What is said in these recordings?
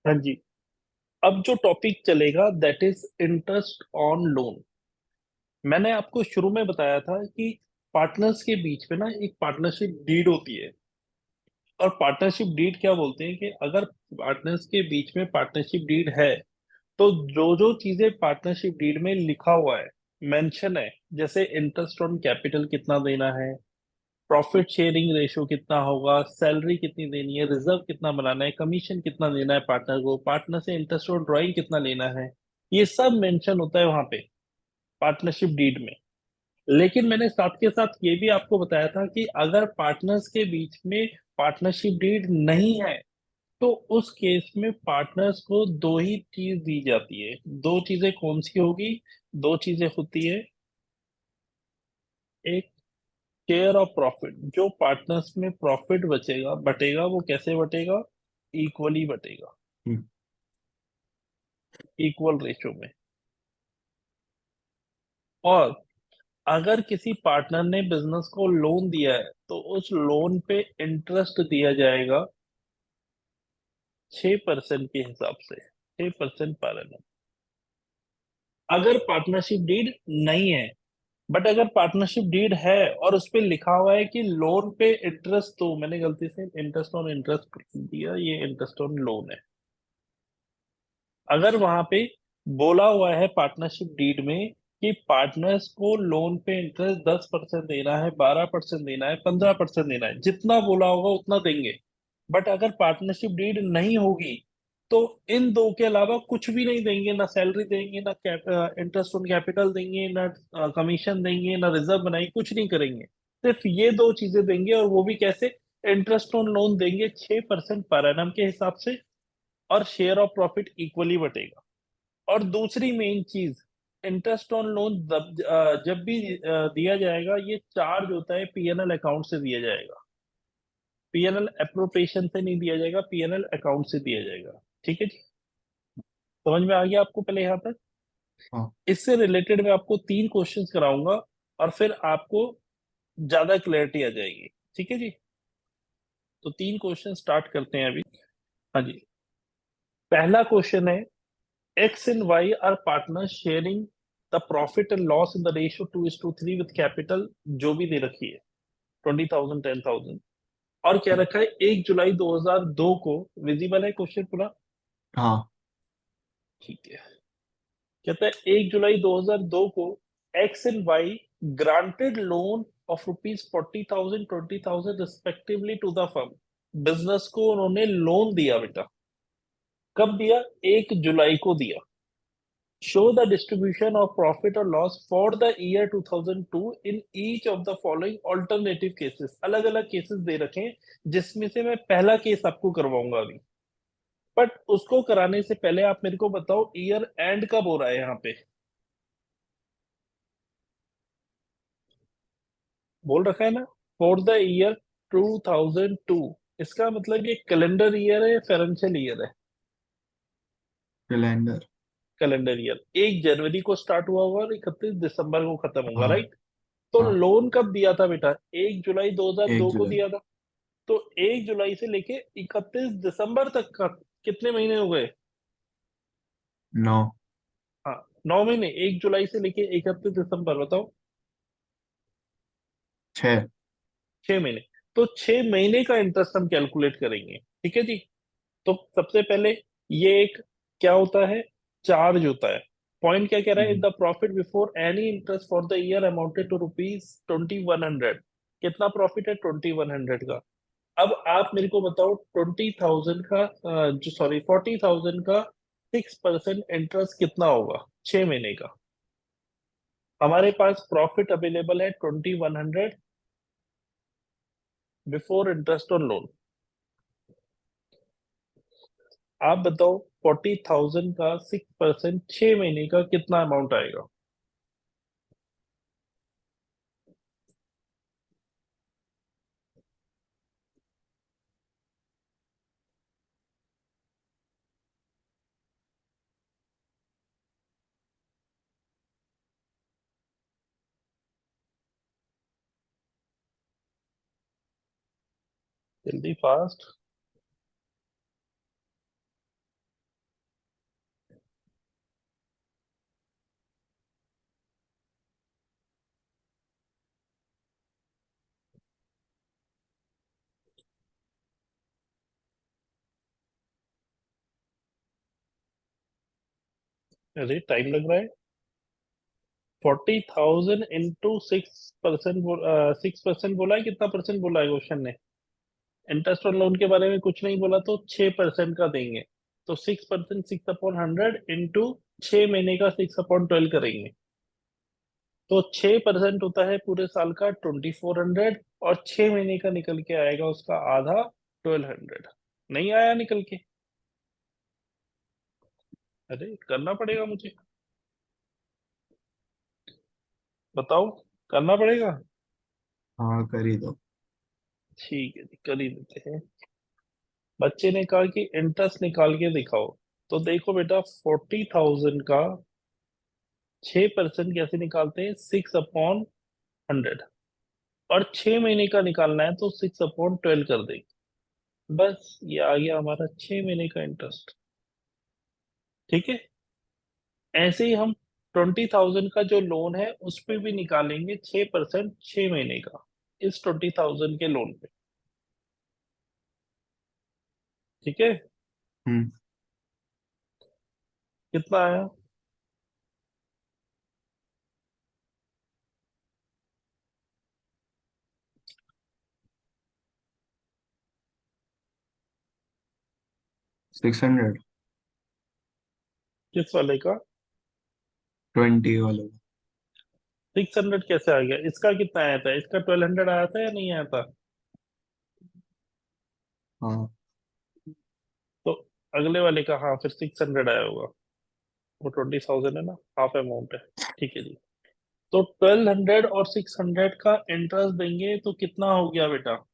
हाँ जी। अब जो टॉपिक चलेगा that is interest on loan. मैंने आपको शुरू में बताया था कि पार्टनर्स के बीच में ना एक पार्टनरशिप डीड होती है। और पार्टनरशिप डीड क्या बोलते हैं कि अगर पार्टनर्स के बीच में पार्टनरशिप डीड है तो जो जो चीजें पार्टनरशिप डीड में लिखा हुआ है, मेंशन है, जैसे इंटरेस्ट ऑन कैपिटल कितना देना है, प्रॉफिट शेयरिंग रेशो कितना होगा, सैलरी कितनी देनी है, रिजर्व कितना बनाना है, कमीशन कितना देना है पार्टनर को, पार्टनर से इंटरेस्ट और ड्राइंग कितना लेना है, ये सब मेंशन होता है वहां पे पार्टनरशिप डीड में। लेकिन मैंने साथ के साथ ये भी आपको बताया था कि अगर पार्टनर्स के बीच में पार्टनरशिप डीड नहीं है तो उस केस में पार्टनर्स को दो ही चीज दी जाती है। दो चीजें कौन सी होगी? दो चीजें होती है। एक, शेयर ऑफ प्रॉफिट। जो पार्टनर्स में प्रॉफिट बचेगा बटेगा वो कैसे बटेगा? इक्वली बटेगा, हम्म। इक्वल रेशो में। और अगर किसी पार्टनर ने बिजनेस को लोन दिया है तो उस लोन पे इंटरेस्ट दिया जाएगा 6% के हिसाब से, 6% पर एनम। अगर पार्टनरशिप डीड नहीं है, बट अगर पार्टनरशिप डीड है और उस पे लिखा हुआ है कि लोन पे इंटरेस्ट, तो मैंने गलती से इंटरेस्ट ऑन इंटरेस्ट दिया, ये इंटरेस्ट ऑन लोन है। अगर वहां पे बोला हुआ है पार्टनरशिप डीड में कि पार्टनर्स को लोन पे इंटरेस्ट 10% देना है, 12% देना है, 15% देना है, जितना बोला होगा उतना देंगे। बट अगर पार्टनरशिप डीड नहीं होगी तो इन दो के अलावा कुछ भी नहीं देंगे, ना सैलरी देंगे, ना इंटरेस्ट ऑन कैपिटल देंगे, ना कमीशन देंगे, ना रिजर्व बनाएंगे, कुछ नहीं करेंगे। सिर्फ ये दो चीजें देंगे, और वो भी कैसे? इंटरेस्ट ऑन लोन देंगे 6% पर एनम के हिसाब से, और शेयर ऑफ प्रॉफिट इक्वली बटेगा। और दूसरी मेन चीज, इंटरेस्ट ऑन लोन जब भी दिया जाएगा, ये चार्ज होता है पीएनएल अकाउंट से दिया जाएगा। पीएनएल अप्रोप्रिएशन से नहीं दिया जाएगा, पीएनएल अकाउंट से दिया जाएगा। ठीक है जी? समझ में आ गया आपको पहले यहाँ तक? हाँ। इससे रिलेटेड मैं आपको तीन क्वेश्चंस कराऊंगा और फिर आपको ज्यादा क्लैरिटी आ जाएगी। ठीक है जी? तो तीन क्वेश्चन स्टार्ट करते हैं अभी। हाँ जी। पहला क्वेश्चन है, X and Y are partners sharing the profit and loss in the ratio 2:3 with capital जो भी दे रखी है, 20,000, 10,000। और क्या रखा है? 1 जुलाई 2002 को, विजिबल है क्वेश्चन पूरा? हाँ। ठीक है। कहता है 1 जुलाई 2002 को X and Y granted loan of rupees 40,000, 20,000 respectively to the firm. Business को उन्होंने लोन दिया बेटा। कब दिया? 1 जुलाई को दिया। Show the distribution of profit और loss for the year 2002 in each of the following alternative cases. अलग अलग केसेस दे रखे हैं, जिसमें से मैं पहला केस आपको करवाऊंगा अभी। बट उसको कराने से पहले आप मेरे को बताओ ईयर एंड कब हो रहा है यहाँ पे? बोल रखा है ना, फॉर द ईयर 2002। इसका मतलब ये कैलेंडर ईयर है या फाइनेंशियल ईयर है? कैलेंडर। Calendar year. 1 जनवरी को स्टार्ट हुआ होगा और 31 दिसंबर को खत्म होगा, हाँ। राइट? तो हाँ। लोन कब दिया था बेटा? 1 जुलाई दो हजार एक दो को जुलाई दिया था। तो 1 जुलाई से लेके 31 दिसंबर तक का कितने महीने हो गए? 9। हाँ, 9 महीने। 1 जुलाई से लेके 31 दिसंबर, बताओ। 6। 6 महीने। तो 6 महीने का इंटरेस्ट हम कैलकुलेट करेंगे। ठीक है जी? तो सबसे पहले ये एक क्या होता है? चार्ज होता है। पॉइंट क्या कह रहा है? The profit before any interest for the year amounted to rupees 2,100। कितना प्रॉफिट है? 2,100 का। अब आप मेरे को बताओ 20,000 का जो सॉरी 40,000 का 6% इंटरेस्ट कितना होगा 6 महीने का? हमारे पास प्रॉफिट अवेलेबल है 2,100 बिफोर इंटरेस्ट ऑन लोन। आप बताओ 40,000 का 6% 6 महीने का कितना अमाउंट आएगा? जल्दी फास्ट। अरे टाइम लग रहा है। 40,000 इंटू 6%, 6% बोला है, कितना परसेंट बोला है क्वेश्चन ने? इंटरेस्ट ऑन लोन के बारे में कुछ नहीं बोला, तो 6% का देंगे। तो 6%, 6/100 इंटू 6 महीने का 6/12 करेंगे। तो 6% होता है पूरे साल का 2400, और 6 महीने का निकल के आएगा उसका आधा 1200। नहीं आया निकल के? अरे करना पड़ेगा मुझे, बताओ, करना पड़ेगा। हाँ, कर ही दो। ठीक है जी, कर ही देते हैं। बच्चे ने कहा कि इंटरेस्ट निकाल के दिखाओ। तो देखो बेटा, 40,000 का 6% कैसे निकालते हैं? 6/100। और 6 महीने का निकालना है तो 6/12 कर देंगे। बस ये आ गया हमारा 6 महीने का इंटरेस्ट। ठीक है। ऐसे ही हम 20,000 का जो लोन है उस पे भी निकालेंगे 6%, 6 महीने का, इस 20,000 के लोन पे। ठीक है। हम्म। कितना आया? 600। किस वाले का? 20 वाले का। 600 कैसे आ गया? इसका कितना आया था? इसका 1200 आया था या नहीं आया था? हाँ। तो अगले वाले का, हाँ, फिर 600 आया होगा। वो 20,000 है ना, हाफ अमाउंट है। ठीक है जी। तो 1200 और 600 का इंटरेस्ट देंगे तो कितना हो गया बेटा?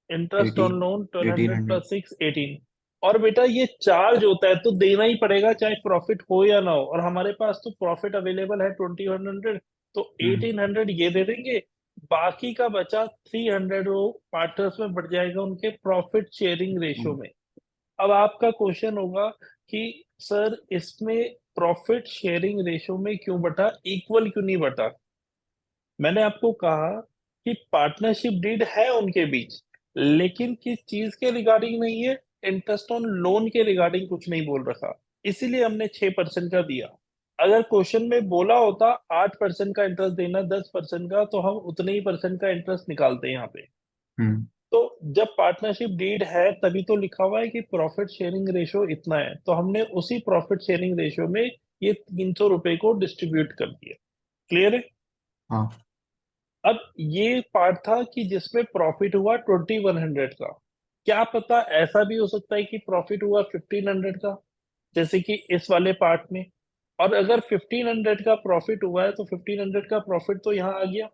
Interest on 18। लोन 1200 1800। प्लस 6, 18। और बेटा ये चार्ज होता है तो देना ही पड़ेगा, चाहे प्रॉफिट हो या ना हो, और हमारे पास तो प्रॉफिट अवेलेबल है 2100। तो हम्म। 1800 ये दे देंगे। बाकी का बचा 300 वो पार्टनर्स में बढ़ जाएगा उनके प्रॉफिट शेयरिंग रेशो हम्म। में। अब आपका क्वेश्चन होगा कि सर इसमें प्रॉफिट शेयरिंग रेशो में क्यों बटा, इक्वल क्यों नहीं बटा? मैंने आपको कहा कि पार्टनरशिप डीड है उनके बीच, लेकिन किस चीज के रिगार्डिंग नहीं है? इंटरेस्ट ऑन लोन के रिगार्डिंग कुछ नहीं बोल रखा। इसीलिए हमने 6% का दिया। अगर क्वेश्चन में बोला होता 8% का इंटरेस्ट देना, 10% का, तो हम उतने ही परसेंट का इंटरेस्ट निकालते हैं यहाँ पे। हम्म। तो जब पार्टनरशिप डीड है तभी तो लिखा हुआ है कि प्रॉफिट शेयरिंग रेशो इतना है, तो हमने उसी प्रॉफिट शेयरिंग रेशो में ये 300 रुपए को डिस्ट्रीब्यूट कर दिया। क्लियर है? हाँ। अब ये पार्ट था कि जिसमें प्रॉफिट हुआ 2100 का। क्या पता ऐसा भी हो सकता है कि प्रॉफिट हुआ 1500 का, जैसे कि इस वाले पार्ट में। और अगर 1500 का प्रॉफिट हुआ है तो 1500 का प्रॉफिट तो यहाँ आ गया,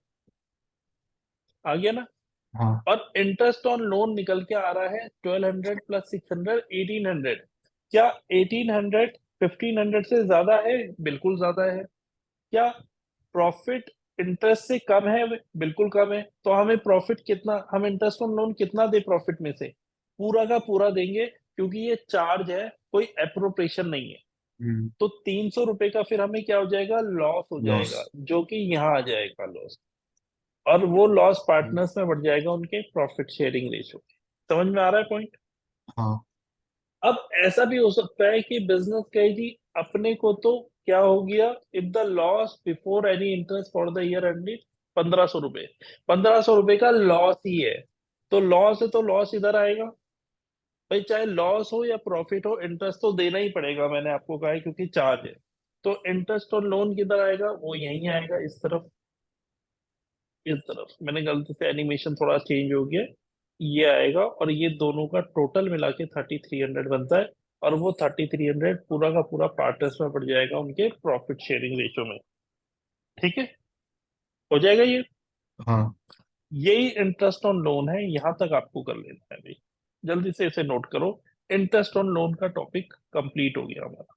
आ गया ना। हाँ। और इंटरेस्ट ऑन लोन निकल के आ रहा है 1200 प्लस 600, 1800। क्या 1800 1500 से ज्यादा है? बिल्कुल ज्यादा है। क्या प्रॉफिट इंटरेस्ट से कम है? बिल्कुल कम है। तो हमें प्रॉफिट कितना, हम इंटरेस्ट ऑन लोन कितना दे प्रॉफिट में से? पूरा का पूरा देंगे, क्योंकि ये चार्ज है, कोई एप्रोप्रिएशन नहीं है। हम्म। तो 300 रुपए का फिर हमें क्या हो जाएगा? लॉस हो लॉस। जाएगा, जो कि यहाँ आ जाएगा लॉस। और वो लॉस पार्टनर्स में बढ़ जाएगा उनके प्रॉफिट शेयरिंग रेशो। समझ में आ रहा है पॉइंट? हाँ। अब ऐसा भी हो सकता है कि बिजनेस कहे जी अपने को तो क्या हो गया, if the loss before any interest for the year ended 1500 रुपए, 1500 रुपए का लॉस ही है। तो लॉस है तो लॉस इधर आएगा। भाई चाहे लॉस हो या प्रॉफिट हो, इंटरेस्ट तो देना ही पड़ेगा, मैंने आपको कहा है, क्योंकि चार्ज है। तो इंटरेस्ट और लोन किधर आएगा? वो यहीं आएगा, इस तरफ। इस तरफ मैंने गलती से एनिमेशन थोड़ा चेंज हो गया। ये आएगा, और ये दोनों का टोटल मिला के 3300 बनता है। और वो 3300 पूरा का पूरा पार्टनर्स में पड़ जाएगा उनके प्रॉफिट शेयरिंग रेशो में। ठीक है, हो जाएगा ये। हाँ। यही इंटरेस्ट ऑन लोन है, यहां तक आपको कर लेना है भाई। जल्दी से इसे नोट करो। इंटरेस्ट ऑन लोन का टॉपिक कंप्लीट हो गया हमारा।